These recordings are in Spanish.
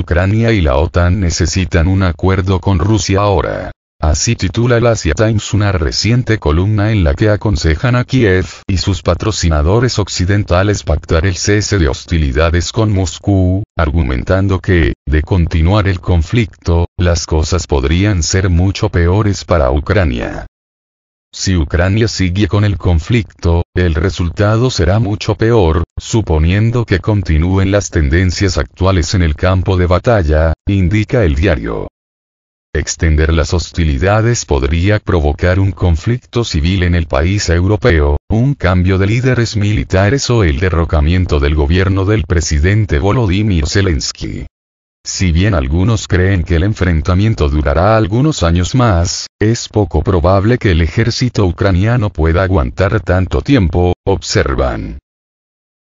Ucrania y la OTAN necesitan un acuerdo con Rusia ahora. Así titula el Asia Times una reciente columna en la que aconsejan a Kiev y sus patrocinadores occidentales pactar el cese de hostilidades con Moscú, argumentando que, de continuar el conflicto, las cosas podrían ser mucho peores para Ucrania. Si Ucrania sigue con el conflicto, el resultado será mucho peor, suponiendo que continúen las tendencias actuales en el campo de batalla, indica el diario. Extender las hostilidades podría provocar un conflicto civil en el país europeo, un cambio de líderes militares o el derrocamiento del gobierno del presidente Volodymyr Zelensky. Si bien algunos creen que el enfrentamiento durará algunos años más, es poco probable que el ejército ucraniano pueda aguantar tanto tiempo, observan.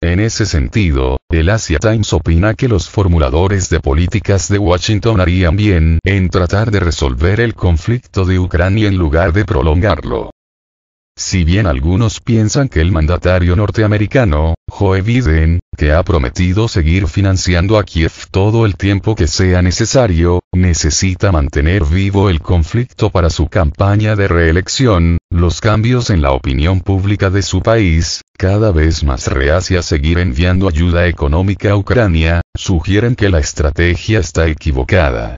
En ese sentido, el Asia Times opina que los formuladores de políticas de Washington harían bien en tratar de resolver el conflicto de Ucrania en lugar de prolongarlo. Si bien algunos piensan que el mandatario norteamericano, Joe Biden, que ha prometido seguir financiando a Kiev todo el tiempo que sea necesario, necesita mantener vivo el conflicto para su campaña de reelección, los cambios en la opinión pública de su país, cada vez más reacia a seguir enviando ayuda económica a Ucrania, sugieren que la estrategia está equivocada.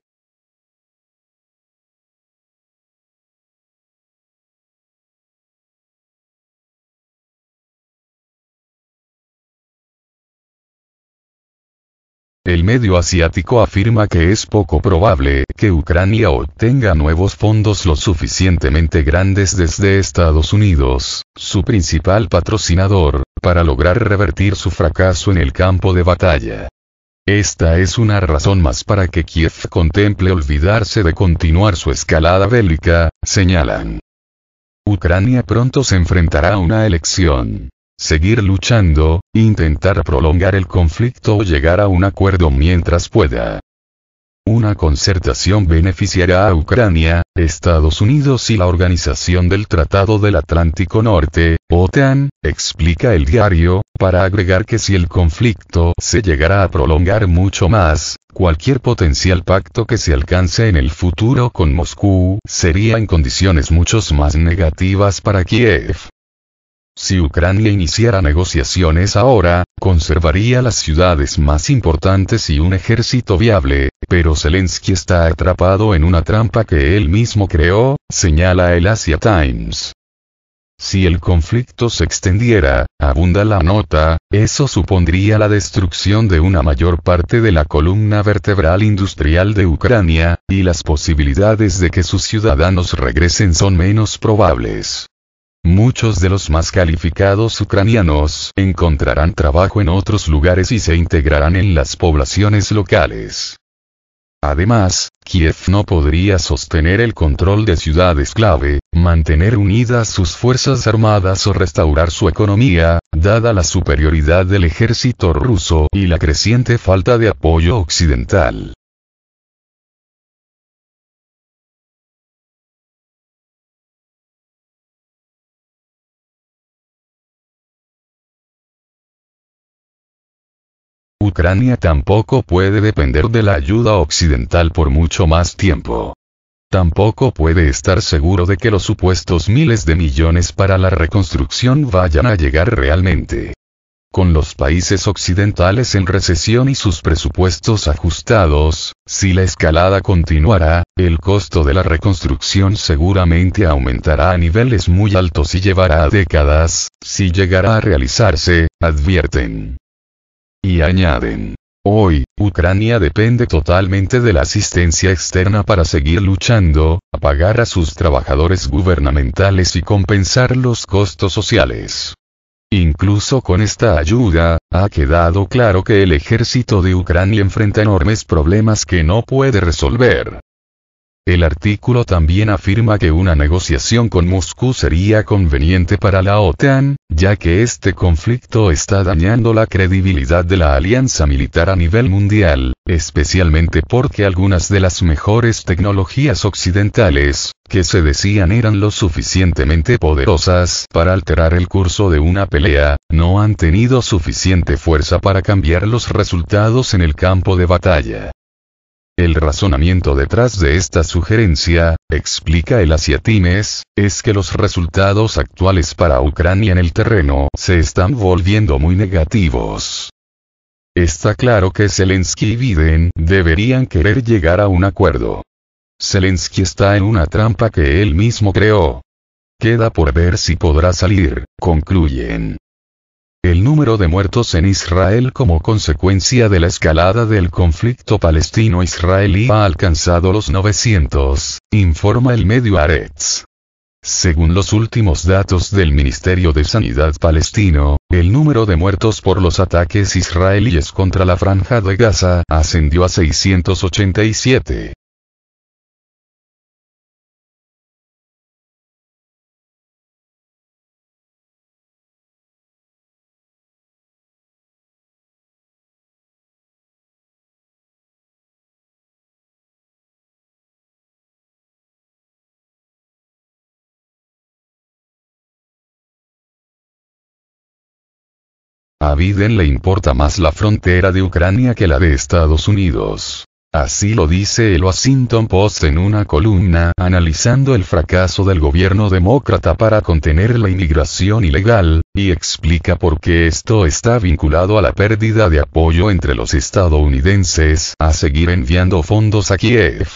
El medio asiático afirma que es poco probable que Ucrania obtenga nuevos fondos lo suficientemente grandes desde Estados Unidos, su principal patrocinador, para lograr revertir su fracaso en el campo de batalla. Esta es una razón más para que Kiev contemple olvidarse de continuar su escalada bélica, señalan. Ucrania pronto se enfrentará a una elección. Seguir luchando, intentar prolongar el conflicto o llegar a un acuerdo mientras pueda. Una concertación beneficiará a Ucrania, Estados Unidos y la Organización del Tratado del Atlántico Norte, OTAN, explica el diario, para agregar que si el conflicto se llegara a prolongar mucho más, cualquier potencial pacto que se alcance en el futuro con Moscú sería en condiciones mucho más negativas para Kiev. Si Ucrania iniciara negociaciones ahora, conservaría las ciudades más importantes y un ejército viable, pero Zelensky está atrapado en una trampa que él mismo creó, señala el Asia Times. Si el conflicto se extendiera, abunda la nota, eso supondría la destrucción de una mayor parte de la columna vertebral industrial de Ucrania, y las posibilidades de que sus ciudadanos regresen son menos probables. Muchos de los más calificados ucranianos encontrarán trabajo en otros lugares y se integrarán en las poblaciones locales. Además, Kiev no podría sostener el control de ciudades clave, mantener unidas sus fuerzas armadas o restaurar su economía, dada la superioridad del ejército ruso y la creciente falta de apoyo occidental. Ucrania tampoco puede depender de la ayuda occidental por mucho más tiempo. Tampoco puede estar seguro de que los supuestos miles de millones para la reconstrucción vayan a llegar realmente. Con los países occidentales en recesión y sus presupuestos ajustados, si la escalada continuará, el costo de la reconstrucción seguramente aumentará a niveles muy altos y llevará décadas, si llegará a realizarse, advierten. Y añaden. Hoy, Ucrania depende totalmente de la asistencia externa para seguir luchando, pagar a sus trabajadores gubernamentales y compensar los costos sociales. Incluso con esta ayuda, ha quedado claro que el ejército de Ucrania enfrenta enormes problemas que no puede resolver. El artículo también afirma que una negociación con Moscú sería conveniente para la OTAN, ya que este conflicto está dañando la credibilidad de la alianza militar a nivel mundial, especialmente porque algunas de las mejores tecnologías occidentales, que se decían eran lo suficientemente poderosas para alterar el curso de una pelea, no han tenido suficiente fuerza para cambiar los resultados en el campo de batalla. El razonamiento detrás de esta sugerencia, explica el Asiatimes, es que los resultados actuales para Ucrania en el terreno se están volviendo muy negativos. Está claro que Zelensky y Biden deberían querer llegar a un acuerdo. Zelensky está en una trampa que él mismo creó. Queda por ver si podrá salir, concluyen. El número de muertos en Israel como consecuencia de la escalada del conflicto palestino-israelí ha alcanzado los 900, informa el medio Haaretz. Según los últimos datos del Ministerio de Sanidad palestino, el número de muertos por los ataques israelíes contra la Franja de Gaza ascendió a 687. A Biden le importa más la frontera de Ucrania que la de Estados Unidos. Así lo dice el Washington Post en una columna analizando el fracaso del gobierno demócrata para contener la inmigración ilegal, y explica por qué esto está vinculado a la pérdida de apoyo entre los estadounidenses a seguir enviando fondos a Kiev.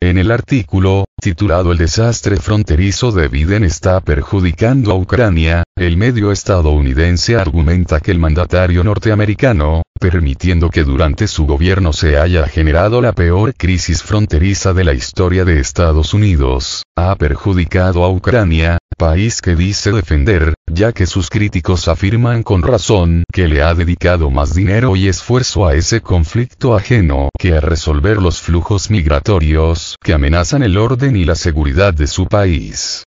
En el artículo, titulado El desastre fronterizo de Biden está perjudicando a Ucrania, el medio estadounidense argumenta que el mandatario norteamericano, permitiendo que durante su gobierno se haya generado la peor crisis fronteriza de la historia de Estados Unidos, ha perjudicado a Ucrania, país que dice defender, ya que sus críticos afirman con razón que le ha dedicado más dinero y esfuerzo a ese conflicto ajeno que a resolver los flujos migratorios que amenazan el orden y la seguridad de su país.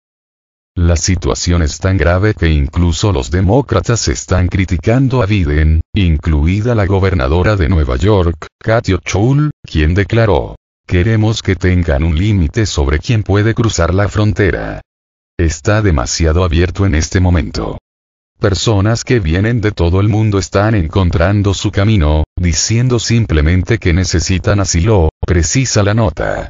La situación es tan grave que incluso los demócratas están criticando a Biden, incluida la gobernadora de Nueva York, Kathy Hochul, quien declaró: "Queremos que tengan un límite sobre quién puede cruzar la frontera. Está demasiado abierto en este momento. Personas que vienen de todo el mundo están encontrando su camino, diciendo simplemente que necesitan asilo", precisa la nota.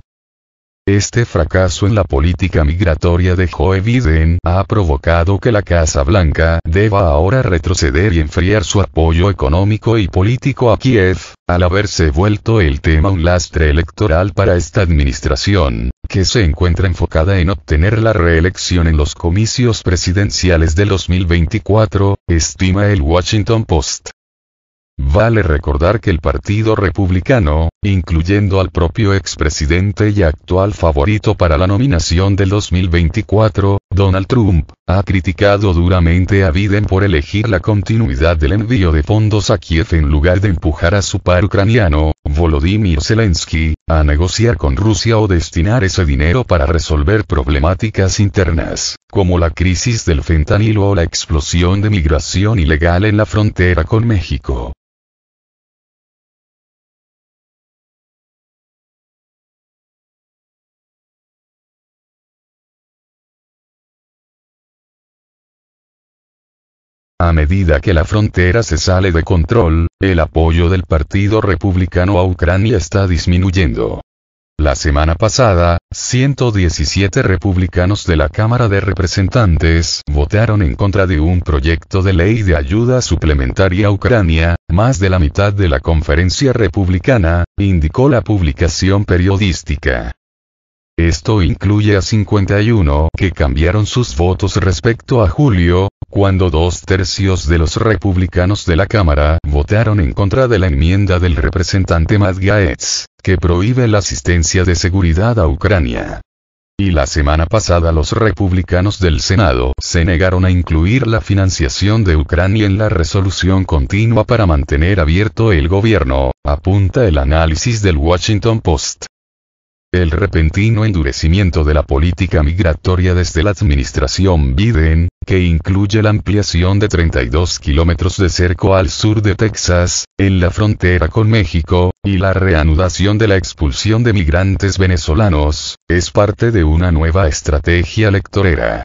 Este fracaso en la política migratoria de Joe Biden ha provocado que la Casa Blanca deba ahora retroceder y enfriar su apoyo económico y político a Kiev, al haberse vuelto el tema un lastre electoral para esta administración, que se encuentra enfocada en obtener la reelección en los comicios presidenciales del 2024, estima el Washington Post. Vale recordar que el Partido Republicano, incluyendo al propio expresidente y actual favorito para la nominación del 2024, Donald Trump, ha criticado duramente a Biden por elegir la continuidad del envío de fondos a Kiev en lugar de empujar a su par ucraniano, Volodymyr Zelensky, a negociar con Rusia o destinar ese dinero para resolver problemáticas internas, como la crisis del fentanilo o la explosión de migración ilegal en la frontera con México. A medida que la frontera se sale de control, el apoyo del Partido Republicano a Ucrania está disminuyendo. La semana pasada, 117 republicanos de la Cámara de Representantes votaron en contra de un proyecto de ley de ayuda suplementaria a Ucrania, más de la mitad de la conferencia republicana, indicó la publicación periodística. Esto incluye a 51 que cambiaron sus votos respecto a julio, cuando 2/3 de los republicanos de la Cámara votaron en contra de la enmienda del representante Matt Gaetz, que prohíbe la asistencia de seguridad a Ucrania. Y la semana pasada los republicanos del Senado se negaron a incluir la financiación de Ucrania en la resolución continua para mantener abierto el gobierno, apunta el análisis del Washington Post. El repentino endurecimiento de la política migratoria desde la administración Biden, que incluye la ampliación de 32 kilómetros de cerco al sur de Texas, en la frontera con México, y la reanudación de la expulsión de migrantes venezolanos, es parte de una nueva estrategia electorera.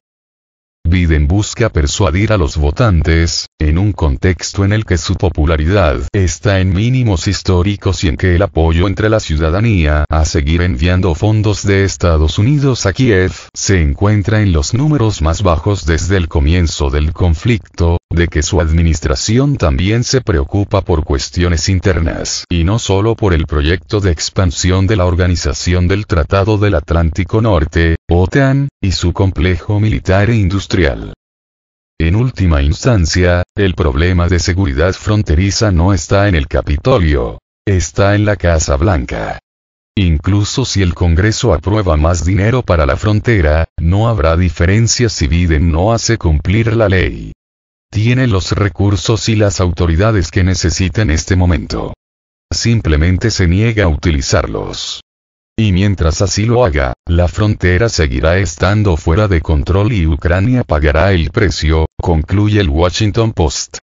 Biden busca persuadir a los votantes, en un contexto en el que su popularidad está en mínimos históricos y en que el apoyo entre la ciudadanía a seguir enviando fondos de Estados Unidos a Kiev se encuentra en los números más bajos desde el comienzo del conflicto, de que su administración también se preocupa por cuestiones internas y no solo por el proyecto de expansión de la Organización del Tratado del Atlántico Norte, OTAN, y su complejo militar e industrial. En última instancia, el problema de seguridad fronteriza no está en el Capitolio, está en la Casa Blanca. Incluso si el Congreso aprueba más dinero para la frontera, no habrá diferencia si Biden no hace cumplir la ley. Tiene los recursos y las autoridades que necesita en este momento. Simplemente se niega a utilizarlos. Y mientras así lo haga, la frontera seguirá estando fuera de control y Ucrania pagará el precio, concluye el Washington Post.